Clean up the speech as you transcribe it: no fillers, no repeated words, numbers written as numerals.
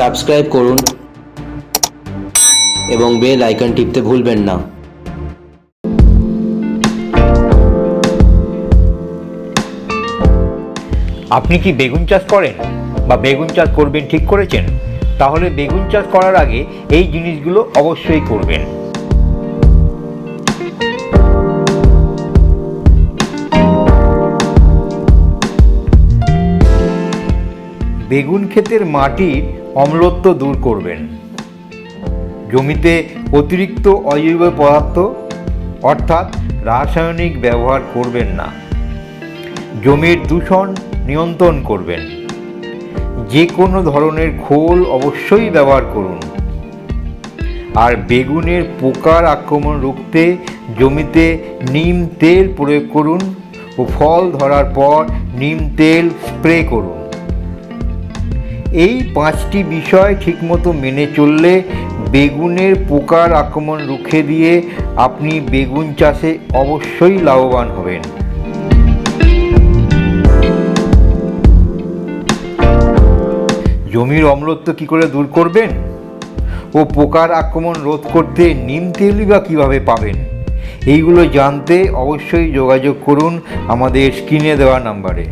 Subscribe করুন এবং bell icon টিপতে ভুলবেন না। আপনি কি বেগুন চাষ করেন বা বেগুন চাষ করবেন ঠিক করেছেন? তাহলে বেগুন চাষ করার আগে এই জিনিসগুলো অবশ্যই করবেন। বেগুন ক্ষেতের মাটির অম্লত্ব দূর করবেন। জমিতে অতিরিক্ত অজৈব পদার্থ অর্থাৎ রাসায়নিক ব্যবহার করবেন না। জমির দূষণ নিয়ন্ত্রণ করবেন। যে কোনো ধরনের খোল অবশ্যই ব্যবহার করুন। আর বেগুনের পোকার আক্রমণ রুখতে জমিতে নিম তেল প্রয়োগ করুন ও ফল ধরার পর নিম তেল স্প্রে করুন। এই 5টি বিষয় ঠিকমতো মেনে চললে বেগুনের পোকার আক্রমণ রুখে দিয়ে আপনি বেগুন চাষে অবশ্যই লাভবান হবেন। জমির অম্লত্ব কী করে দূর করবেন ও পোকার আক্রমণ রোধ করতে নিম তেলই বা কীভাবে পাবেন, এইগুলো জানতে অবশ্যই যোগাযোগ করুন আমাদের স্ক্রিনে দেওয়া নাম্বারে।